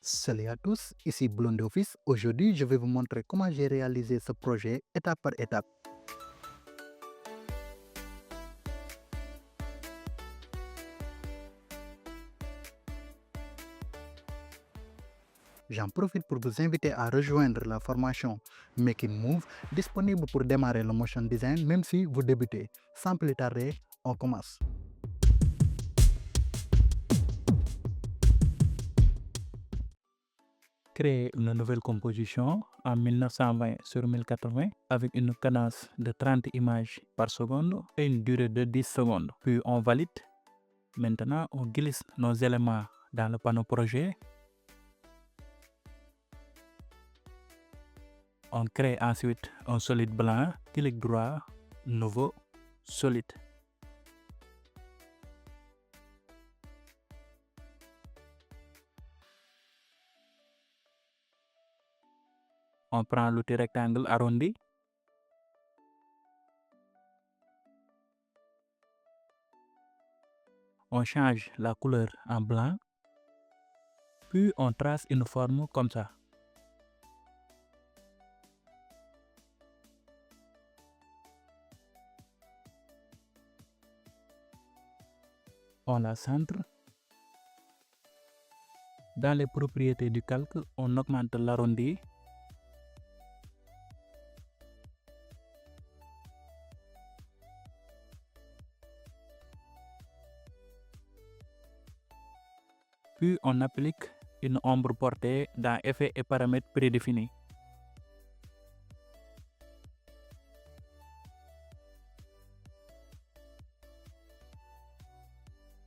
Salut à tous, ici Blonde Office. Aujourd'hui, je vais vous montrer comment j'ai réalisé ce projet étape par étape. J'en profite pour vous inviter à rejoindre la formation Making Move disponible pour démarrer le motion design même si vous débutez. Sans plus tarder, on commence. Créer une nouvelle composition en 1920 sur 1080 avec une cadence de 30 images par seconde et une durée de 10 secondes. Puis on valide. Maintenant, on glisse nos éléments dans le panneau projet. On crée ensuite un solide blanc. Clic droit, nouveau, solide. On prend l'outil rectangle arrondi. On change la couleur en blanc. Puis on trace une forme comme ça. On la centre. Dans les propriétés du calque, on augmente l'arrondi. Puis on applique une ombre portée dans Effets et paramètres prédéfinis.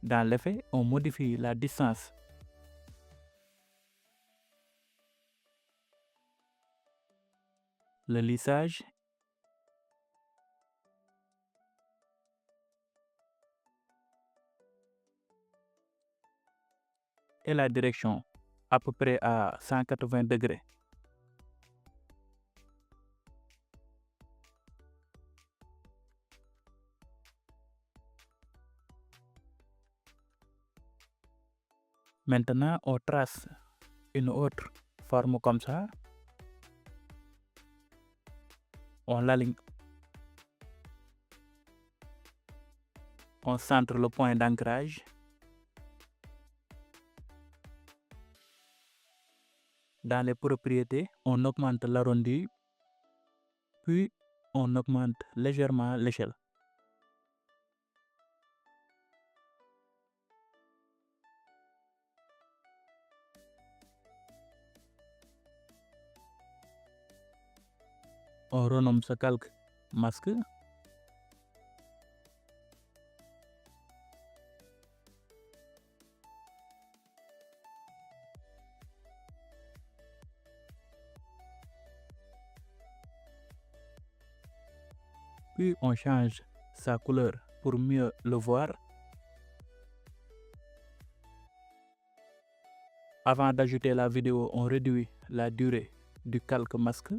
Dans l'effet, on modifie la distance. Le lissage. Et la direction, à peu près à 180 degrés. Maintenant, on trace une autre forme comme ça. On l'aligne. On centre le point d'ancrage. Dans les propriétés, on augmente l'arrondi, puis on augmente légèrement l'échelle. On renomme ce calque masque. Puis on change sa couleur pour mieux le voir. Avant d'ajouter la vidéo, on réduit la durée du calque masque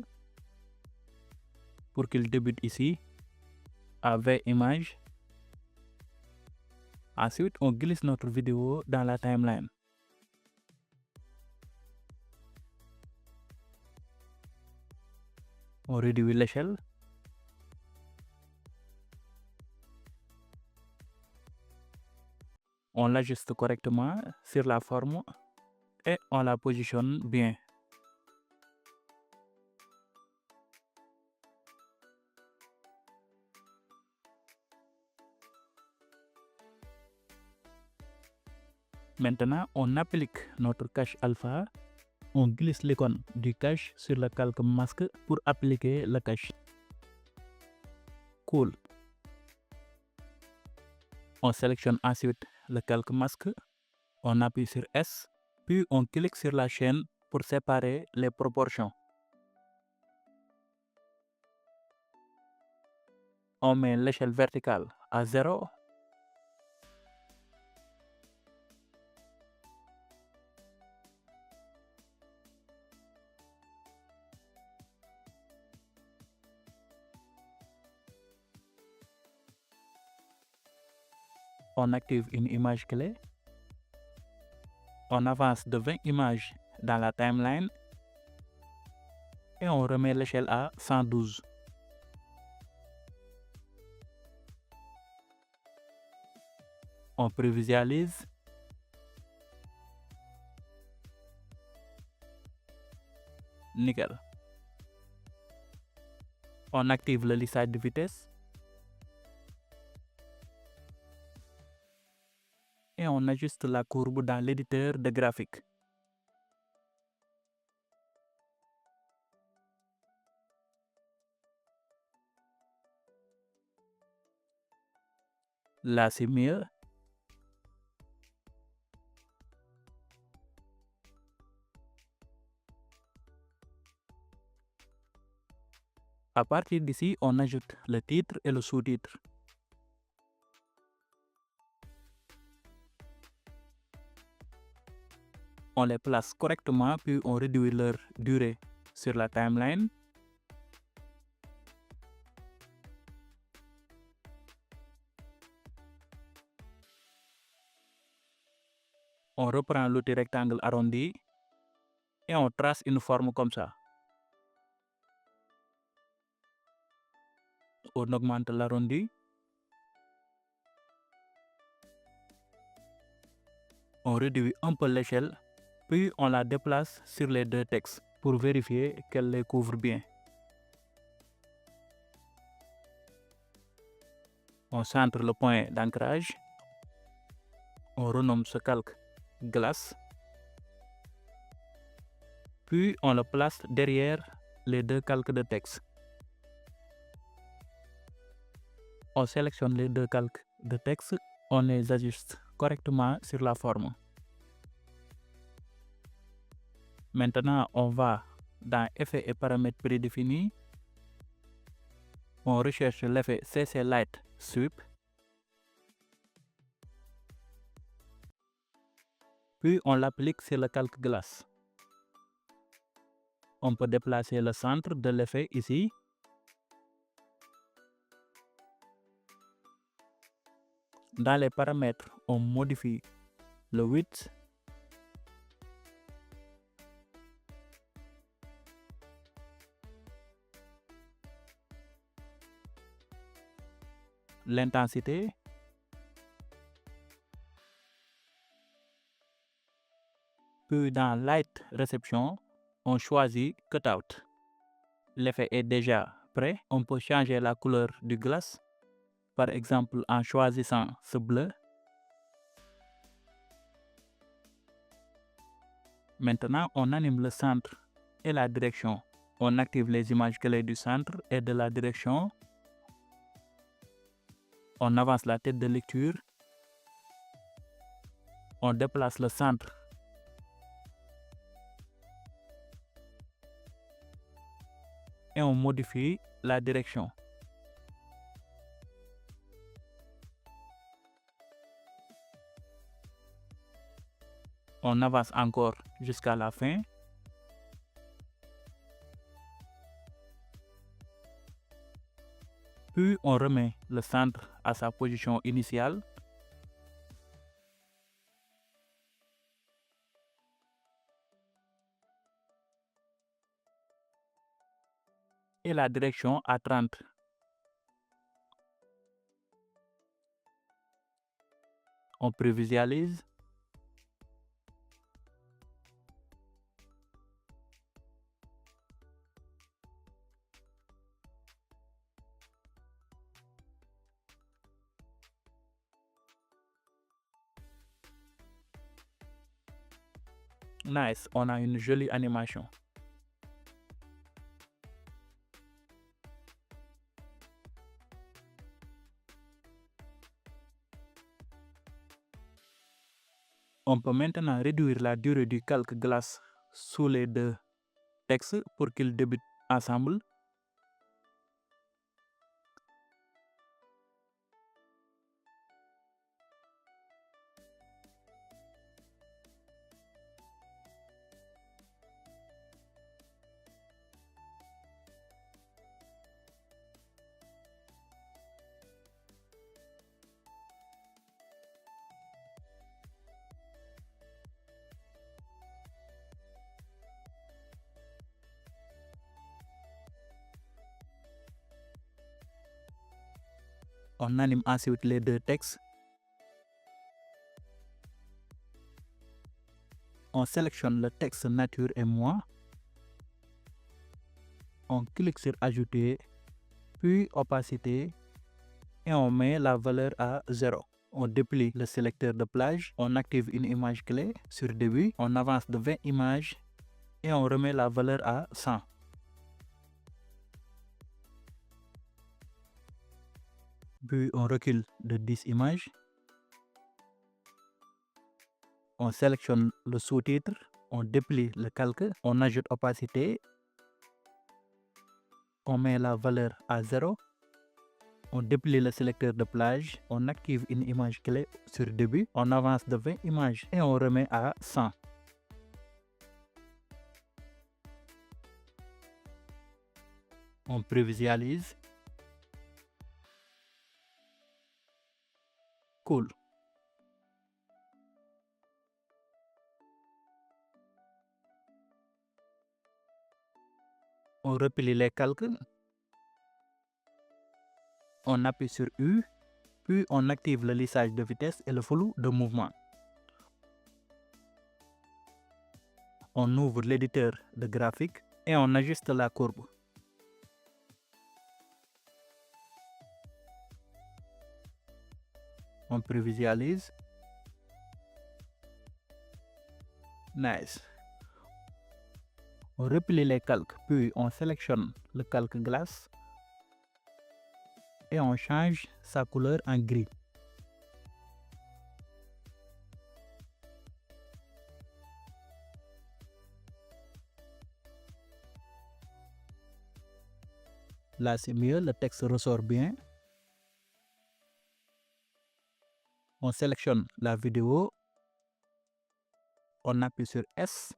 pour qu'il débute ici à 20 images. Ensuite, on glisse notre vidéo dans la timeline. On réduit l'échelle. On l'ajuste correctement sur la forme et on la positionne bien. Maintenant, on applique notre cache alpha. On glisse l'icône du cache sur le calque masque pour appliquer le cache. Cool. On sélectionne ensuite le calque masque. On appuie sur S. Puis on clique sur la chaîne pour séparer les proportions. On met l'échelle verticale à 0. On active une image clé. On avance de 20 images dans la timeline et on remet l'échelle à 112. On prévisualise. Nickel. On active le lissage de vitesse. Et on ajuste la courbe dans l'éditeur de graphique. Là, c'est mieux. À partir d'ici, on ajoute le titre et le sous-titre. On les place correctement puis on réduit leur durée sur la timeline. On reprend l'outil rectangle arrondi et on trace une forme comme ça. On augmente l'arrondi. On réduit un peu l'échelle, puis on la déplace sur les deux textes pour vérifier qu'elle les couvre bien. On centre le point d'ancrage. On renomme ce calque glace. Puis on le place derrière les deux calques de texte. On sélectionne les deux calques de texte. On les ajuste correctement sur la forme. Maintenant, on va dans Effets et paramètres prédéfinis. On recherche l'effet CC Light Sweep. Puis on l'applique sur le calque glace. On peut déplacer le centre de l'effet ici. Dans les paramètres, on modifie le width. L'intensité. Puis dans Light Reception, on choisit Cutout. L'effet est déjà prêt. On peut changer la couleur du glace. Par exemple, en choisissant ce bleu. Maintenant, on anime le centre et la direction. On active les images clés du centre et de la direction. On avance la tête de lecture. On déplace le centre. Et on modifie la direction. On avance encore jusqu'à la fin. Puis on remet le centre à sa position initiale. Et la direction à 30. On prévisualise. Nice, on a une jolie animation. On peut maintenant réduire la durée du calque glace sous les deux textes pour qu'ils débutent ensemble. On anime ensuite les deux textes. On sélectionne le texte nature et moi. On clique sur ajouter, puis opacité et on met la valeur à 0. On déplie le sélecteur de plage, on active une image clé sur début, on avance de 20 images et on remet la valeur à 100. Puis on recule de 10 images. On sélectionne le sous-titre, on déplie le calque, on ajoute opacité, on met la valeur à 0. On déplie le sélecteur de plage, on active une image clé sur début, on avance de 20 images et on remet à 100. On prévisualise. Cool. On replie les calques. On appuie sur U, puis on active le lissage de vitesse et le flou de mouvement. On ouvre l'éditeur de graphique et on ajuste la courbe. On prévisualise. Nice. On replie les calques, puis on sélectionne le calque glace et on change sa couleur en gris. Là c'est mieux, le texte ressort bien. On sélectionne la vidéo, on appuie sur S,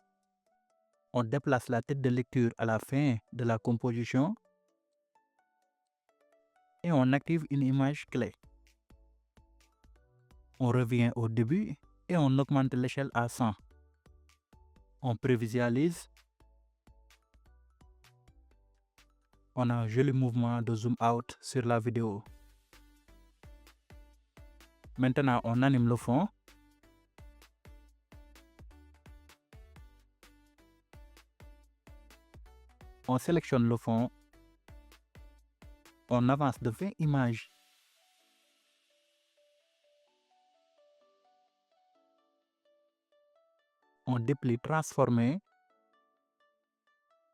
on déplace la tête de lecture à la fin de la composition et on active une image clé. On revient au début et on augmente l'échelle à 100. On prévisualise. On a un joli mouvement de zoom out sur la vidéo. Maintenant, on anime le fond. On sélectionne le fond. On avance de 20 images. On déplie transformer.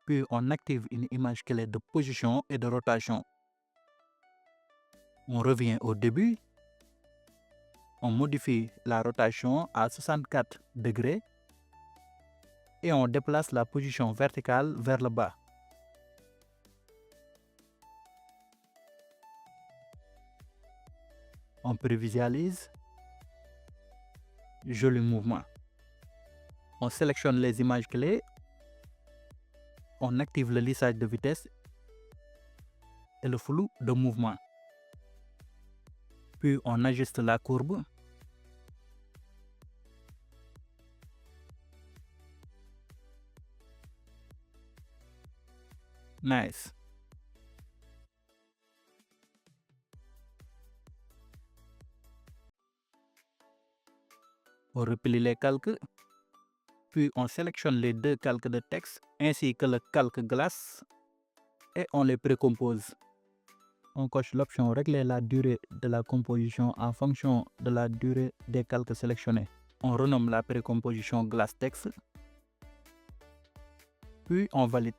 Puis on active une image clé de position et de rotation. On revient au début. On modifie la rotation à 64 degrés et on déplace la position verticale vers le bas. On prévisualise. Joli mouvement. On sélectionne les images clés. On active le lissage de vitesse et le flou de mouvement. Puis on ajuste la courbe. Nice. On replie les calques. Puis on sélectionne les deux calques de texte ainsi que le calque glace et on les précompose. On coche l'option régler la durée de la composition en fonction de la durée des calques sélectionnés. On renomme la précomposition glace texte. Puis on valide.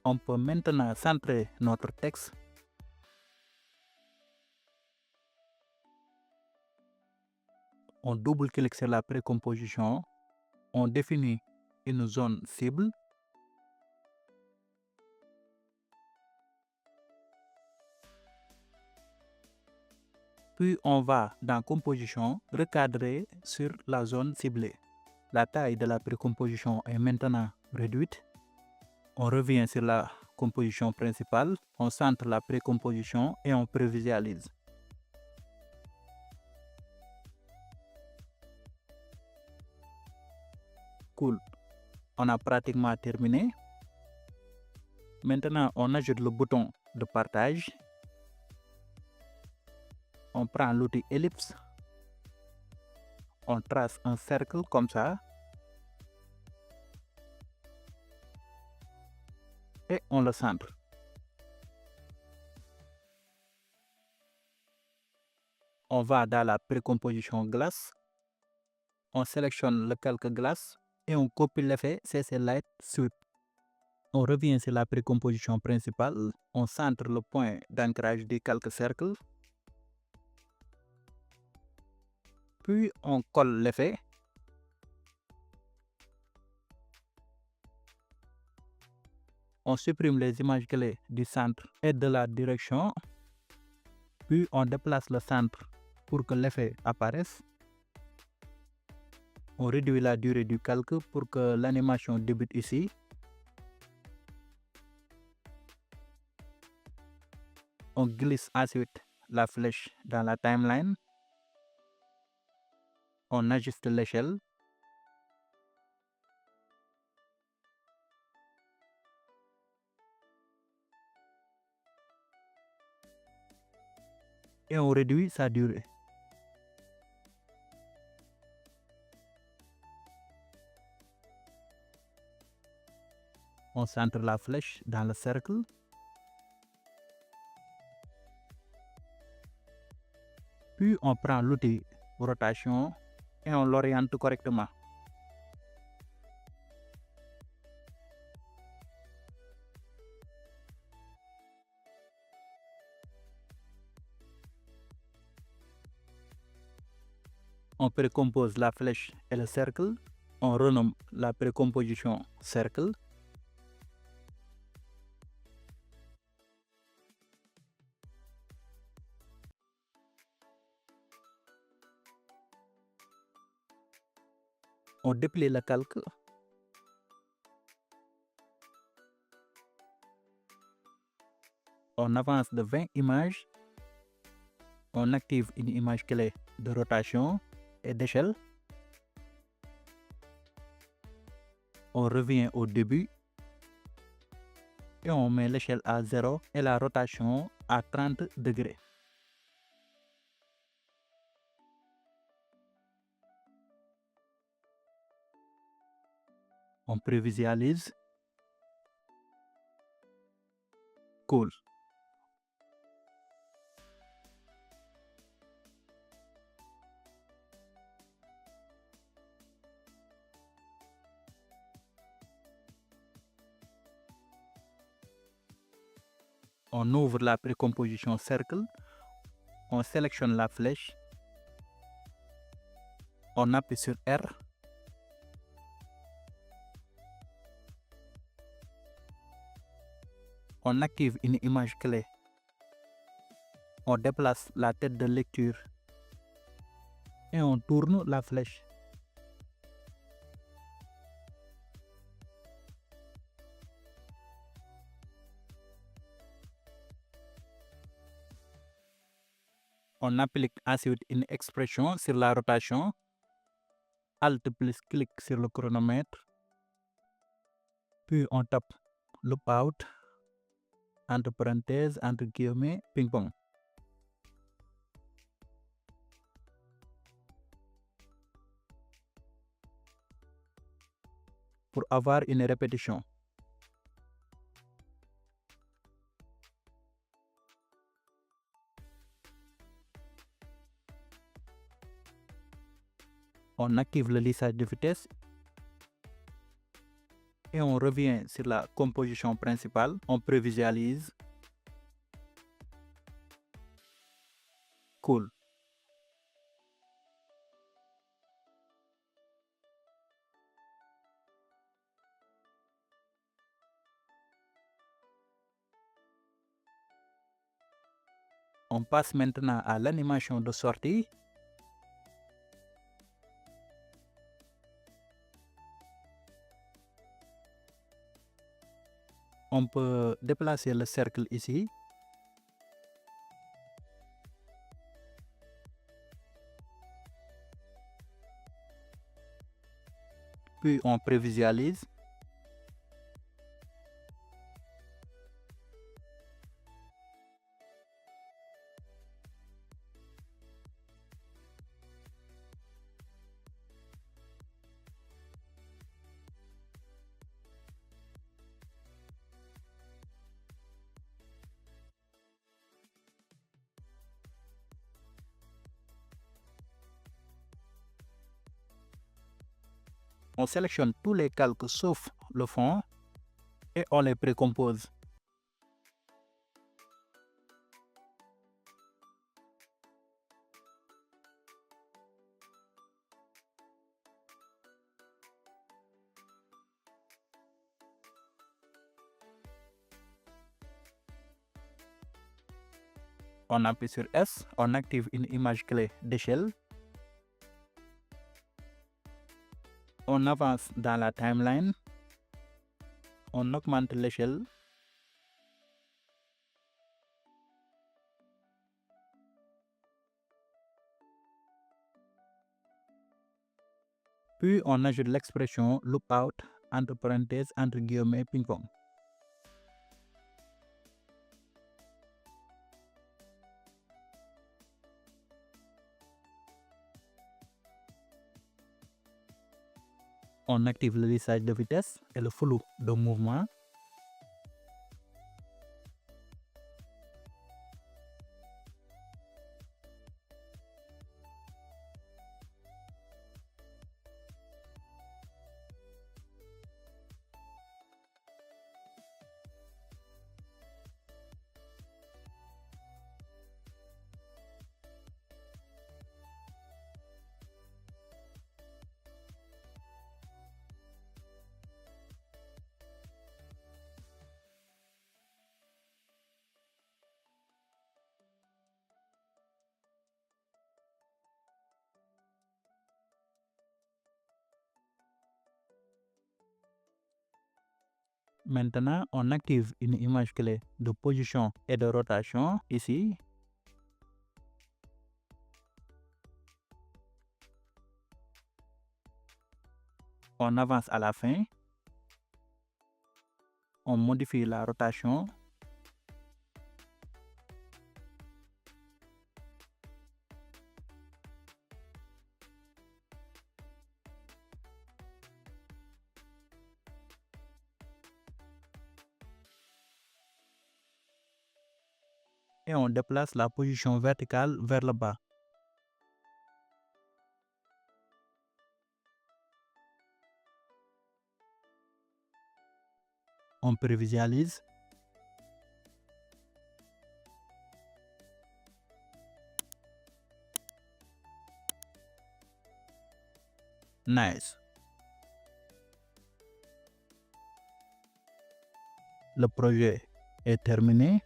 On peut maintenant centrer notre texte. On double-clique sur la précomposition. On définit une zone cible. Puis on va dans composition, recadrer sur la zone ciblée. La taille de la précomposition est maintenant réduite. On revient sur la composition principale, on centre la précomposition et on prévisualise. Cool. On a pratiquement terminé. Maintenant, on ajoute le bouton de partage. On prend l'outil ellipse, on trace un cercle comme ça et on le centre. On va dans la précomposition glace, on sélectionne le calque glace et on copie l'effet CC Light Sweep. On revient sur la précomposition principale, on centre le point d'ancrage du calque cercle, puis on colle l'effet. On supprime les images clés du centre et de la direction, puis on déplace le centre pour que l'effet apparaisse. On réduit la durée du calque pour que l'animation débute ici. On glisse ensuite la flèche dans la timeline. On ajuste l'échelle. Et on réduit sa durée. On centre la flèche dans le cercle. Puis on prend l'outil rotation et on l'oriente correctement. On précompose la flèche et le cercle. On renomme la précomposition cercle. On déplie le calque. On avance de 20 images. On active une image clé de rotation et d'échelle. On revient au début et on met l'échelle à 0 et la rotation à 30 degrés. On prévisualise. Cool. On ouvre la précomposition cercle. On sélectionne la flèche. On appuie sur R. On active une image clé. On déplace la tête de lecture et on tourne la flèche. On applique ensuite une expression sur la rotation. Alt plus clic sur le chronomètre. Puis on tape loop out, entre parenthèses, entre guillemets, ping-pong. Pour avoir une répétition. On active le lissage de vitesse et on revient sur la composition principale. On prévisualise. Cool. On passe maintenant à l'animation de sortie. On peut déplacer le cercle ici. Puis on prévisualise. On sélectionne tous les calques sauf le fond et on les précompose. On appuie sur S, on active une image clé d'échelle. On avance dans la timeline. On augmente l'échelle. Puis on ajoute l'expression lookout entre parenthèses entre guillemets ping-pong. On active le lissage de vitesse et le flou de mouvement. Maintenant, on active une image clé de position et de rotation ici. On avance à la fin. On modifie la rotation. Et on déplace la position verticale vers le bas. On prévisualise. Nice. Le projet est terminé.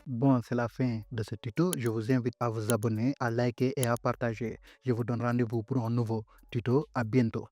Bon, c'est la fin de ce tuto. Je vous invite à vous abonner, à liker et à partager. Je vous donne rendez-vous pour un nouveau tuto. À bientôt.